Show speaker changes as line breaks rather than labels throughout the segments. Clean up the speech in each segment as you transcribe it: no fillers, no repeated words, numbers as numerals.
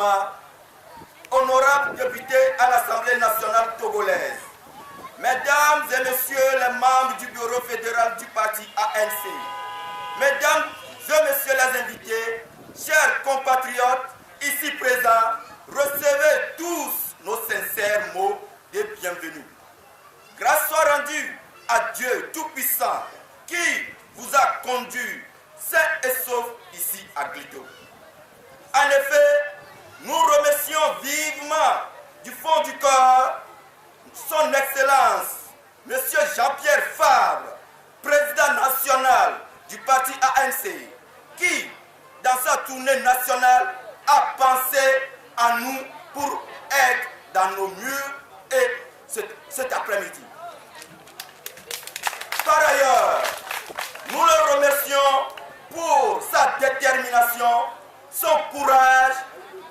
Adama, honorables députés à l'Assemblée nationale togolaise, mesdames et messieurs les membres du bureau fédéral du parti ANC, mesdames et messieurs les invités, chers compatriotes ici présents, recevez tous nos sincères mots de bienvenue. Grâce soit rendue à Dieu Tout-Puissant qui vous a conduit sain et sauf ici à Glito. En effet, nous remercions vivement du fond du cœur son Excellence, M. Jean-Pierre Fabre, président national du parti ANC, qui, dans sa tournée nationale, a pensé à nous pour être dans nos murs et cet après-midi. Par ailleurs, nous le remercions pour sa détermination, son courage,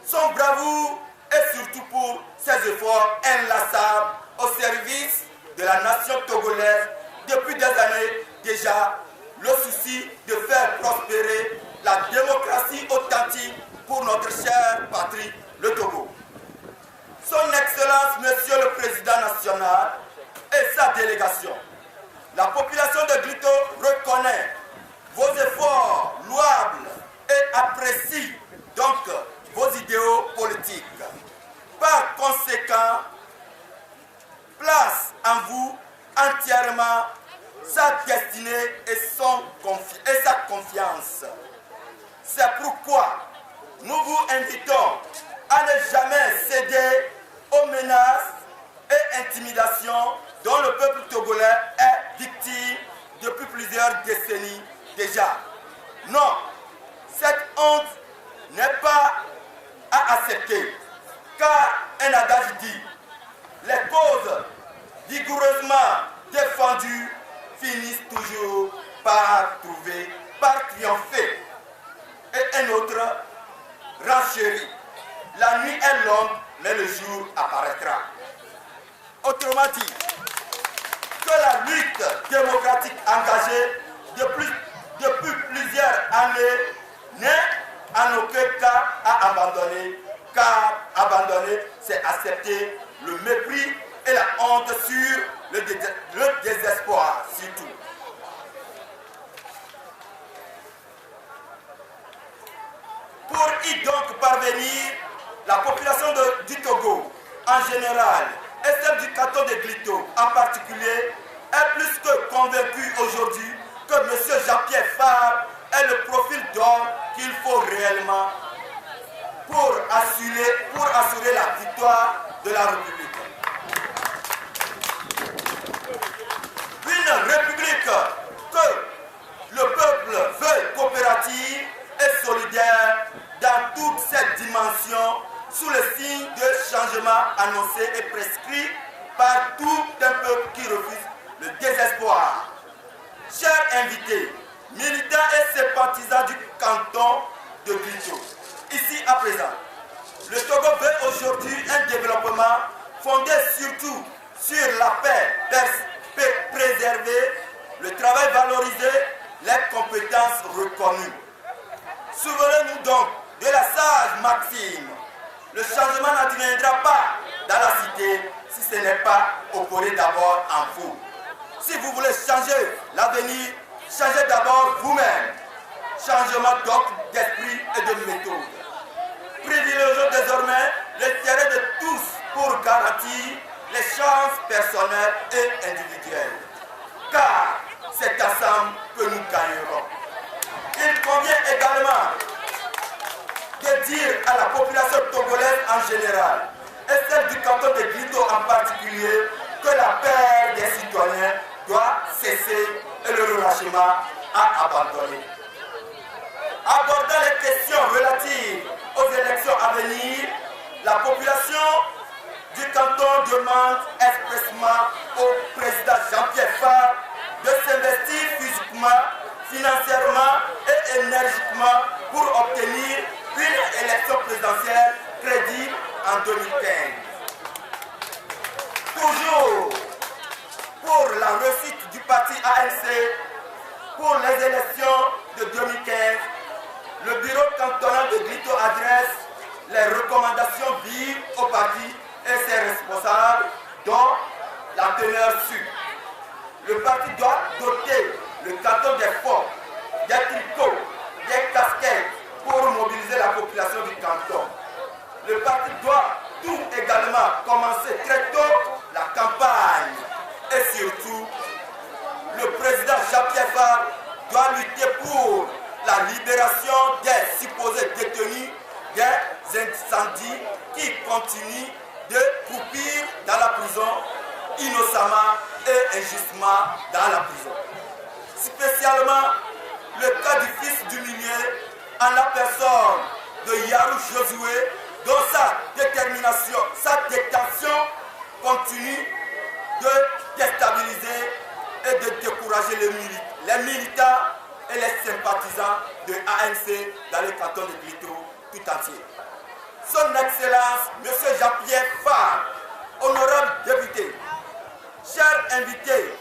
son bravoure et surtout pour ses efforts inlassables au service de la nation togolaise depuis des années déjà, le souci de faire prospérer la démocratie authentique pour notre chère patrie, le Togo. Son Excellence, Monsieur le Président national et sa délégation, la population de Glito reconnaît vos efforts louables et apprécie donc vos idéaux politiques. Par conséquent, place en vous entièrement sa destinée et sa confiance. C'est pourquoi nous vous invitons à ne jamais céder aux menaces et intimidations dont le peuple togolais est victime depuis plusieurs décennies déjà. Non, cette honte n'est pas à accepter, car un adage dit, les causes vigoureusement défendues finissent toujours par triompher. Et un autre renchérit, la nuit est longue, mais le jour apparaîtra. Autrement dit, que la lutte démocratique engagée depuis plusieurs années n'est en aucun cas à abandonner, car abandonner, c'est accepter le mépris et la honte sur le désespoir surtout. Pour y donc parvenir, la population du Togo en général et celle du canton de Glito en particulier est plus que convaincue aujourd'hui que M. Jean-Pierre Fabre est le profil d'homme qu'il faut réellement pour assurer la victoire de la République. Une République que le peuple veut coopérative et solidaire dans toutes ses dimensions sous le signe de changement annoncé et prescrit par tout un peuple qui refuse le désespoir. Chers invités, militants et sympathisants du canton de Glito, ici à présent, le Togo veut aujourd'hui un développement fondé surtout sur la paix préservée, le travail valorisé, les compétences reconnues. Souvenez-nous donc de la sage maxime. Le changement n'adviendra pas dans la cité si ce n'est pas opéré d'abord en vous. Si vous voulez changer l'avenir, changez d'abord vous-même. Changement d'ordre, d'esprit et de méthode. Privilégions désormais l'intérêt de tous pour garantir les chances personnelles et individuelles. Car c'est ensemble que nous gagnerons. Il convient également de dire à la population togolaise en général et celle du canton de Glito en particulier que la peur des citoyens doit cesser et le relâchement à abandonner. Abordant les questions relatives aux élections à venir, la population du canton demande expressément au président Jean-Pierre Fabre de s'investir physiquement, financièrement et énergiquement pour obtenir une élection présidentielle crédible en 2015. Toujours pour la réussite du parti ANC pour les élections de 2015, le bureau cantonal de Glito adresse les recommandations vives au parti et ses responsables, dont la teneur suit. Le parti doit doter le canton des forts, des tricots, des casquettes pour mobiliser la population du canton. Le parti doit tout également commencer très tôt la campagne. Et surtout, le président Jean-Pierre Fabre doit lutter pour la libération des supposés détenus des incendies qui continuent de croupir dans la prison innocemment et injustement dans la prison. Spécialement le cas du fils du milieu en la personne de Yarou Josué, dont sa détermination, sa détention continue de déstabiliser et de décourager les militants et les sympathisants de ANC dans le canton de Glito tout entier. Son Excellence, M. Jean-Pierre Fabre, honorable député, chers invités,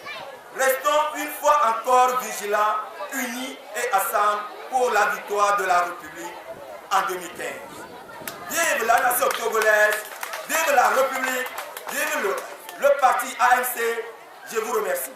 restons une fois encore vigilants, unis et ensemble pour la victoire de la République en 2015. Vive la nation togolaise, vive la République, vive le parti ANC. Je vous remercie.